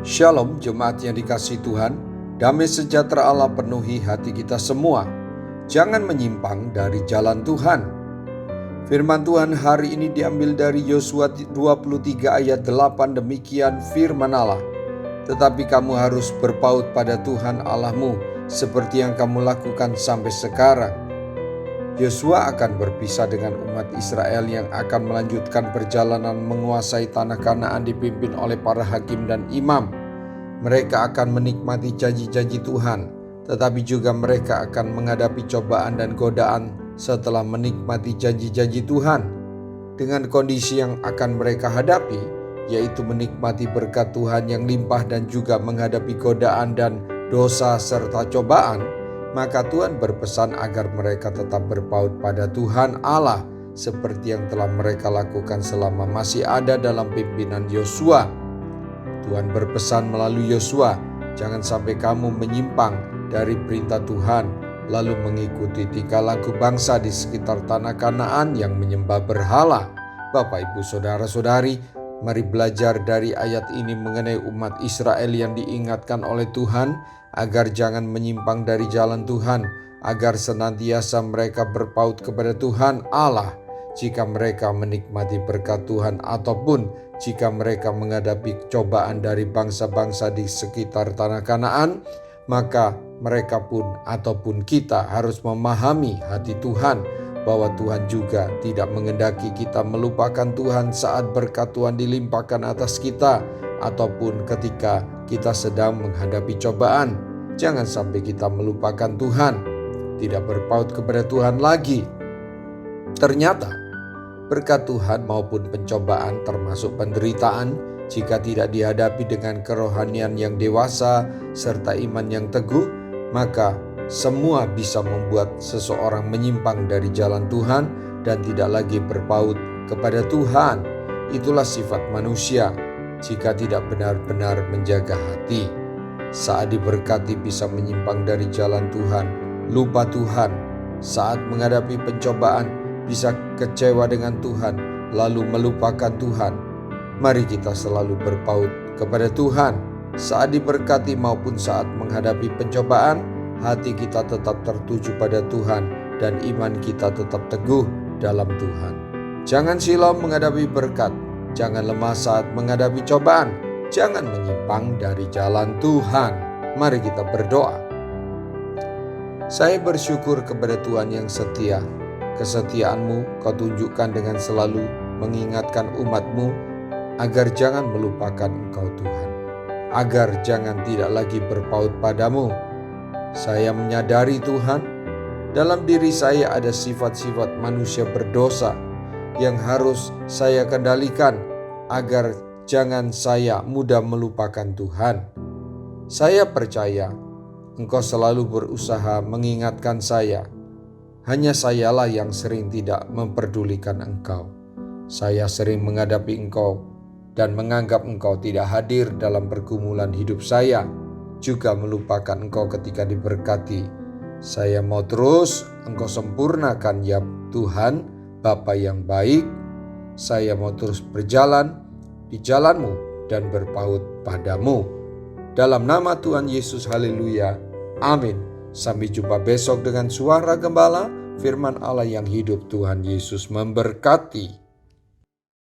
Shalom jemaat yang dikasihi Tuhan, damai sejahtera Allah penuhi hati kita semua. Jangan menyimpang dari jalan Tuhan. Firman Tuhan hari ini diambil dari Yosua 23 ayat 8, demikian firman Allah. Tetapi kamu harus berpaut pada Tuhan Allahmu seperti yang kamu lakukan sampai sekarang. Yosua akan berpisah dengan umat Israel yang akan melanjutkan perjalanan menguasai tanah Kanaan dipimpin oleh para hakim dan imam. Mereka akan menikmati janji-janji Tuhan, tetapi juga mereka akan menghadapi cobaan dan godaan setelah menikmati janji-janji Tuhan. Dengan kondisi yang akan mereka hadapi, yaitu menikmati berkat Tuhan yang limpah dan juga menghadapi godaan dan dosa serta cobaan, maka Tuhan berpesan agar mereka tetap berpaut pada Tuhan Allah seperti yang telah mereka lakukan selama masih ada dalam pimpinan Yosua. Tuhan berpesan melalui Yosua, jangan sampai kamu menyimpang dari perintah Tuhan lalu mengikuti tingkah laku bangsa di sekitar tanah Kanaan yang menyembah berhala. Bapak, Ibu, Saudara-saudari, mari belajar dari ayat ini mengenai umat Israel yang diingatkan oleh Tuhan agar jangan menyimpang dari jalan Tuhan, agar senantiasa mereka berpaut kepada Tuhan Allah jika mereka menikmati berkat Tuhan ataupun jika mereka menghadapi cobaan dari bangsa-bangsa di sekitar tanah Kanaan. Maka mereka pun ataupun kita harus memahami hati Tuhan bahwa Tuhan juga tidak mengendaki kita melupakan Tuhan saat berkat Tuhan dilimpahkan atas kita ataupun ketika kita sedang menghadapi cobaan. Jangan sampai kita melupakan Tuhan, tidak berpaut kepada Tuhan lagi. Ternyata berkat Tuhan maupun pencobaan termasuk penderitaan, jika tidak dihadapi dengan kerohanian yang dewasa serta iman yang teguh, maka semua bisa membuat seseorang menyimpang dari jalan Tuhan dan tidak lagi berpaut kepada Tuhan. Itulah sifat manusia jika tidak benar-benar menjaga hati. Saat diberkati bisa menyimpang dari jalan Tuhan, lupa Tuhan. Saat menghadapi pencobaan bisa kecewa dengan Tuhan, lalu melupakan Tuhan. Mari kita selalu berpaut kepada Tuhan. Saat diberkati maupun saat menghadapi pencobaan, hati kita tetap tertuju pada Tuhan dan iman kita tetap teguh dalam Tuhan. Jangan silau menghadapi berkat, jangan lemah saat menghadapi cobaan, jangan menyimpang dari jalan Tuhan. Mari kita berdoa. Saya bersyukur kepada Tuhan yang setia. Kesetiaan-Mu Kau tunjukkan dengan selalu mengingatkan umat-Mu agar jangan melupakan Engkau Tuhan, agar jangan tidak lagi berpaut padamu. Saya menyadari Tuhan, dalam diri saya ada sifat-sifat manusia berdosa yang harus saya kendalikan agar jangan saya mudah melupakan Tuhan. Saya percaya Engkau selalu berusaha mengingatkan saya. Hanya sayalah yang sering tidak memperdulikan Engkau. Saya sering menghadapi Engkau dan menganggap Engkau tidak hadir dalam pergumulan hidup saya, juga melupakan Engkau ketika diberkati. Saya mau terus Engkau sempurnakan ya Tuhan, Bapa yang baik. Saya mau terus berjalan di jalan-Mu dan berpaut padamu. Dalam nama Tuhan Yesus, haleluya, amin. Sampai jumpa besok dengan suara gembala, firman Allah yang hidup. Tuhan Yesus memberkati.